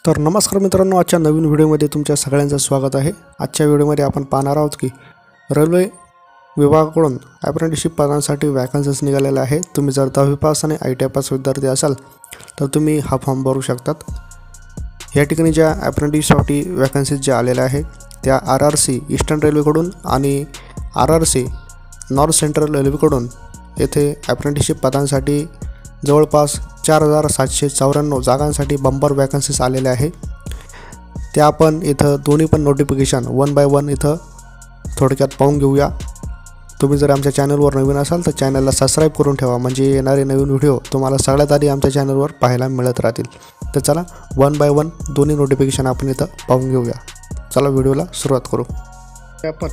तर नमस्कार मित्रांनो, आजच्या नवीन व्हिडिओमध्ये तुमच्या सगळ्यांचं स्वागत आहे। आजच्या व्हिडिओमध्ये आपण पाहणार आहोत की रेल्वे विभागाकडून अप्रेंटिसशिप पदांसाठी वॅकन्सीज निघालेल्या आहेत। तुम्ही जर 10वी पास आणि ITI पास विद्यार्थी असाल तर तुम्ही हा फॉर्म भरू शकतात। या ठिकाणी ज्या अप्रेंटिससाठी वॅकन्सीज ज्या आलेल्या आहेत त्या RRC ईस्टर्न रेल्वेकडून आणि RRC नॉर्थ सेंट्रल रेल्वेकडून येथे अप्रेंटिसशिप पदांसाठी जवळपास 4794 जागांसाठी बंपर वॅकन्सीज आलेले आहे। त्या आपण इथं दोन्ही पण नोटिफिकेशन वन बाय वन इथं थोडक्यात पाहून घेऊया। तुम्ही जर आमच्या चॅनलवर नवीन असाल तर चॅनलला सबस्क्राइब करून ठेवा, म्हणजे येणारे नवीन व्हिडिओ तुम्हाला सगळ्यात आधी आमच्या चॅनलवर पाहायला मिळत राहतील। तर चला वन बाय वन दोन्ही नोटिफिकेशन आपण इथं पाहून घेऊया। चला व्हिडिओला सुरुवात करू। आपण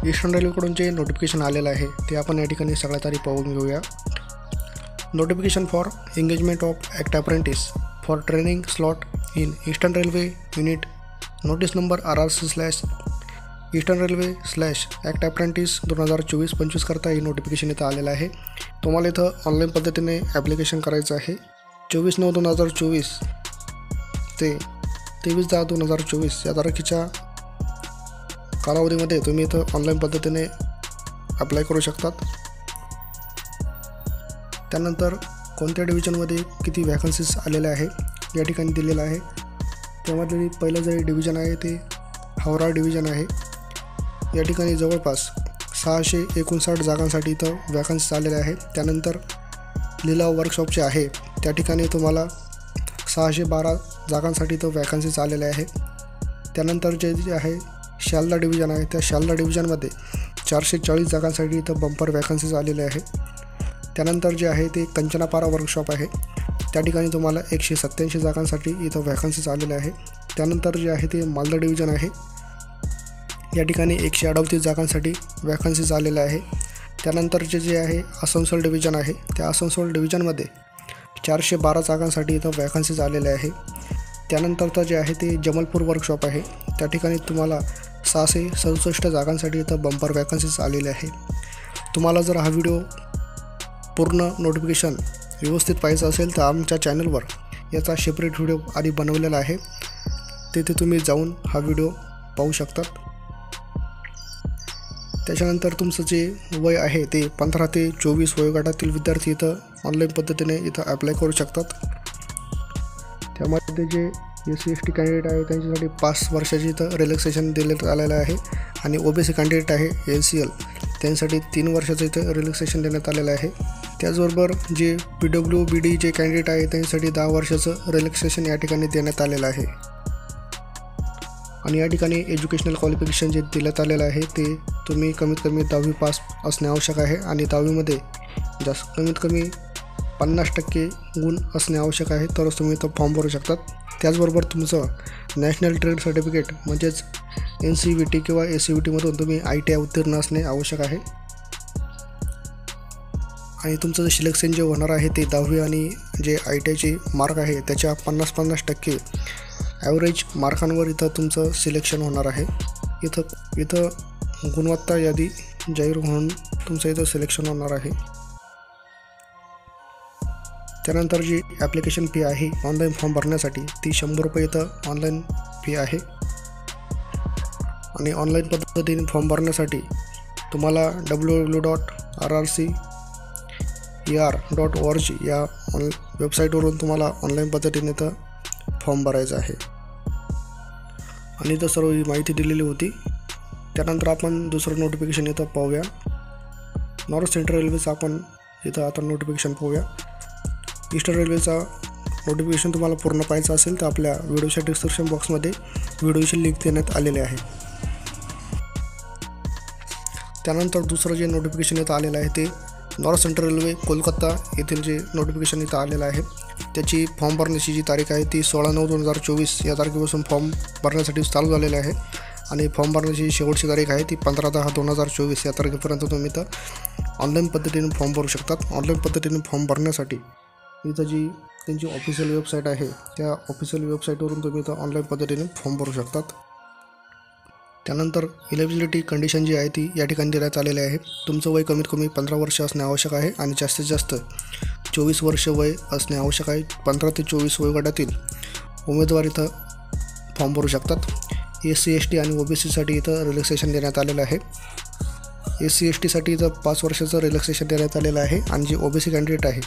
ईस्टर्न रेल्वेकडून जे नोटिफिकेशन आलेलं आहे ते आपण या ठिकाणी सगळ्यात आधी पाहून घेऊया। Notification for engagement of act apprentice for training slot in Eastern Railway unit notice number RRC/Eastern Railway/act apprentice 2024-25 करता ही नोटिफिकेशन इथं आलेलं आहे। तुम्हाला इथं ऑनलाईन पद्धतीने ॲप्लिकेशन करायचं आहे। 24/9/2024 ते 23/10/2024 या तारखेच्या कालावधीमध्ये तुम्ही इथं ऑनलाईन पद्धतीने अप्लाय करू शकतात। त्यानंतर कोणत्या डिव्हिजनमध्ये किती वॅकन्सीज आलेल्या आहे या ठिकाणी दिलेलं आहे। त्यामध्ये पहिलं जे डिव्हिजन आहे ते हावरा डिव्हिजन आहे। या ठिकाणी जवळपास 659 जागांसाठी इथं वॅकन्सीज आलेल्या आहेत। त्यानंतर लिलाव वर्कशॉपचे आहे त्या ठिकाणी तुम्हाला 612 जागांसाठी इथं वॅकन्सीज आलेल्या आहे। त्यानंतर जे आहे शालदा डिव्हिजन आहे, त्या शालदा डिव्हिजनमध्ये 440 जागांसाठी इथं बंपर वॅकन्सीज आलेले आहे। त्यानंतर जे आहे ते कंचनापारा वर्कशॉप आहे, त्या ठिकाणी तुम्हाला 187 जागांसाठी इथं वॅकन्सीज आलेले आहे। त्यानंतर जे आहे ते मालदा डिव्हिजन आहे, या ठिकाणी 138 जागांसाठी वॅकन्सीज आलेले आहे। त्यानंतर जे आहे आसनसोल डिव्हिजन आहे, त्या आसनसोल डिव्हिजनमध्ये 412 जागांसाठी इथं वॅकन्सीज आलेले आहे। त्यानंतरचं जे आहे ते जमलपूर वर्कशॉप आहे, त्या ठिकाणी तुम्हाला 667 जागांसाठी इथं बंपर वॅकन्सीज आलेले आहे। तुम्हाला जर हा व्हिडिओ पूर्ण नोटिफिकेशन व्यवस्थित पाहायचं असेल तर आमच्या चॅनलवर याचा सेपरेट व्हिडिओ आधी बनवलेला आहे, तिथे तुम्ही जाऊन हा व्हिडिओ पाहू शकतात। त्याच्यानंतर तुमचं जे वय आहे ते 15 ते 24 वयोगटातील विद्यार्थी इथं ऑनलाईन पद्धतीने इथं अप्लाय करू शकतात। त्यामध्ये जे SC/ST कॅन्डिडेट आहे त्यांच्यासाठी 5 वर्षाची इथं रिलॅक्सेशन देण्यात आलेलं आहे आणि OBC कॅन्डिडेट आहे NCL त्यांच्यासाठी 3 वर्षाचं इथं रिलॅक्सेशन देण्यात आलेलं आहे। त्याचबरोबर जे PWBD जे कॅन्डिडेट आहे त्यांच्यासाठी 10 वर्षाचं रिलॅक्सेशन या ठिकाणी देण्यात आलेलं आहे। आणि या ठिकाणी एज्युकेशनल क्वालिफिकेशन जे देण्यात आलेलं आहे ते तुम्ही कमीत कमी 10वी पास असणे आवश्यक आहे आणि 10वीमध्ये कमीत कमी 50% गुण असणे आवश्यक आहे, तरच तुम्ही तो फॉर्म भरू शकतात। त्याचबरोबर तुमचं नॅशनल ट्रेड सर्टिफिकेट म्हणजेच NCVT किंवा SCVTमधून तुम्ही ITI उत्तीर्ण असणे आवश्यक आहे। आणि तुमचं जे सिलेक्शन जे होणार आहे ते 10वी आणि जे ITIचे मार्क आहे त्याच्या 50% ॲव्हरेज मार्कांवर इथं तुमचं सिलेक्शन होणार आहे। इथं गुणवत्ता यादी जाहीर होऊन तुमचं इथं सिलेक्शन होणार आहे। त्यानंतर जी ॲप्लिकेशन फी आहे ऑनलाईन फॉर्म भरण्यासाठी ती 100 रुपये इथं ऑनलाईन फी आहे। आणि ऑनलाईन पद्धतीने फॉर्म भरण्यासाठी तुम्हाला www.rrcer.org या वेबसाईटवरून तुम्हाला ऑनलाईन पद्धतीने इथं फॉर्म भरायचा आहे आणि इथं सर्व ही माहिती दिलेली होती। त्यानंतर आपण दुसरं नोटिफिकेशन इथं पाहूया। नॉर्थ सेंट्रल रेल्वेचं आपण इथं आता नोटिफिकेशन पाहूया। ईस्टर्न रेल्वेचा नोटिफिकेशन तुम्हाला पूर्ण पाहायचं असेल तर आपल्या व्हिडिओच्या डिस्क्रिप्शन बॉक्समध्ये व्हिडिओची लिंक देण्यात आलेली आहे। त्यानंतर दुसरं जे नोटिफिकेशन इथं आलेलं आहे ते नॉर्थ सेंट्रल रेल्वे कोलकाता येथील जे नोटिफिकेशन इथं आलेलं आहे त्याची फॉर्म भरण्याची जी तारीख आहे ती 16/9/2024 या तारखेपासून फॉर्म भरण्यासाठी चालू झालेले आहे आणि फॉर्म भरण्याची शेवटची तारीख आहे ती 15/10/2024 या तारखेपर्यंत तुम्ही इथं ऑनलाईन पद्धतीने फॉर्म भरू शकतात। ऑनलाईन पद्धतीने फॉर्म भरण्यासाठी इथं जी त्यांची ऑफिशियल वेबसाईट आहे त्या ऑफिशियल वेबसाईटवरून तुम्ही इथं ऑनलाईन पद्धतीने फॉर्म भरू शकतात। त्यानंतर एलिजिबिलिटी कंडिशन जी आहे ती या ठिकाणी देण्यात आलेली आहे। तुमचं वय कमीत कमी 15 वर्ष असणे आवश्यक आहे आणि जास्तीत जास्त 24 वर्ष वय असणे आवश्यक आहे। 15 ते 24 वयोगटातील उमेदवार इथं फॉर्म भरू शकतात. SC ST आणि OBCसाठी इथं रिलॅक्सेशन देण्यात आलेलं आहे. SC ST साठी इथं 5 वर्षाचं रिलॅक्सेशन देण्यात आलेलं आहे आणि जे OBC कॅन्डिडेट आहे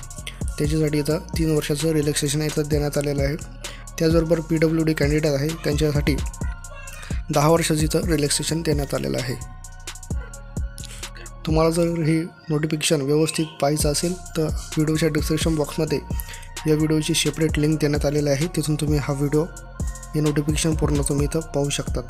त्याच्यासाठी इथं 3 वर्षाचं रिलॅक्सेशन इथं देण्यात आलेलं आहे. त्याचबरोबर PWD कॅन्डिडेट आहे त्यांच्यासाठी 10 वर्षाचं इथं रिलॅक्सेशन देण्यात आलेलं आहे. तुम्हाला जर हे नोटिफिकेशन व्यवस्थित पाहायचं असेल तर व्हिडिओच्या डिस्क्रिप्शन बॉक्समध्ये या व्हिडिओची सेपरेट लिंक देण्यात आलेली आहे. तिथून तुम्ही हा व्हिडिओ हे नोटिफिकेशन पूर्ण तुम्ही इथं पाहू शकतात.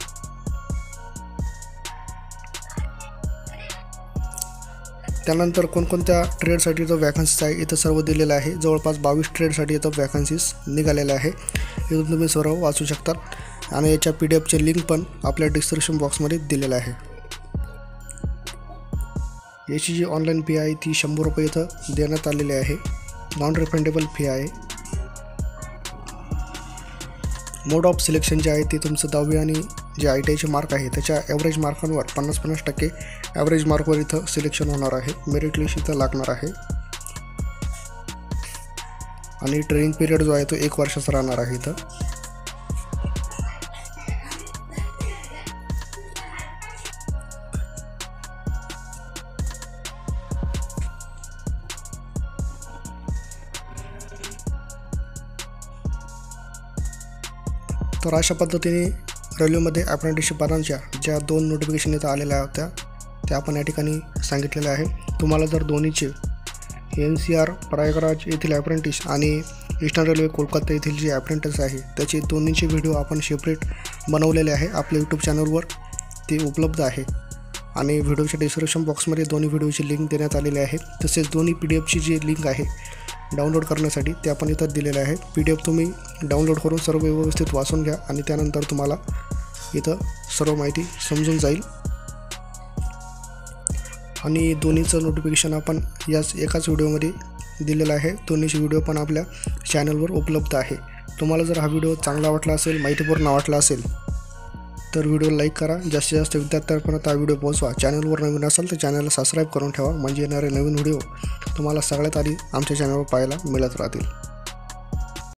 त्यानंतर कोणकोणत्या ट्रेडसाठी इथं वॅकन्सीज आहे इथं सर्व दिलेलं आहे. जवळपास 22 ट्रेडसाठी इथं वॅकन्सीज निघालेल्या आहे. इथून तुम्ही सर्व वाचू शकतात आणि याच्या PDF लिंक पण आपल्या डिस्क्रिप्शन बॉक्समध्ये दिलेलं आहे. याची जी ऑनलाईन फी आहे ती 100 रुपये इथं देण्यात आलेली आहे. नॉन रिफंडेबल फी आहे. मोड ऑफ सिलेक्शन जे आहे ते तुमचं 10वी आणि जे ITIचे मार्क आहे त्याच्या ॲव्हरेज मार्कांवर 50% ॲव्हरेज मार्कवर इथं सिलेक्शन होणार आहे. मेरिट लिस्ट इथं लागणार आहे आणि ट्रेनिंग पिरियड जो आहे तो 1 वर्षाचा राहणार आहे इथं. तर अशा पद्धतीने रेल्वेमध्ये अप्रेंटिसशिप पदांच्या ज्या 2 नोटिफिकेशन इथं आलेल्या होत्या त्या आपण या ठिकाणी सांगितलेल्या आहे. तुम्हाला जर दोन्हीचे NCR प्रयागराज येथील अप्रेंटिस आणि ईस्टर्न रेल्वे कोलकाता येथील जे अप्रेंटिस आहे त्याचे दोन्हीचे व्हिडिओ आपण सेपरेट बनवलेले आहे. आपल्या यूट्यूब चॅनलवर ते उपलब्ध आहे आणि व्हिडिओच्या डिस्क्रिप्शन बॉक्समध्ये दोन्ही व्हिडिओची लिंक देण्यात आलेली आहे. तसेच दोन्ही PDFची जी लिंक आहे डाउनलोड करण्यासाठी ते आपण इथं दिलेले आहे. PDF तुम्ही डाउनलोड करून सर्व व्यवस्थित वाचून घ्या आणि त्यानंतर तुम्हाला इथं सर्व माहिती समजून जाईल. आणि दोन्हीचं नोटिफिकेशन आपण याच एकाच व्हिडिओमध्ये दिलेलं आहे. दोन्हीचे व्हिडिओ पण आपल्या चॅनलवर उपलब्ध आहे. तुम्हाला जर हा व्हिडिओ चांगला वाटला असेल, माहितीपूर्ण वाटला असेल तर व्हिडिओ लाईक करा. जास्तीत जास्त विद्यार्थ्यांपर्यंत हा व्हिडिओ पोहोचवा. चॅनलवर नवीन असाल तर चॅनलला सबस्क्राईब करून ठेवा म्हणजे येणारे नवीन व्हिडिओ तुम्हाला सगळ्यात आधी आमच्या चॅनलवर पाहायला मिळत राहतील.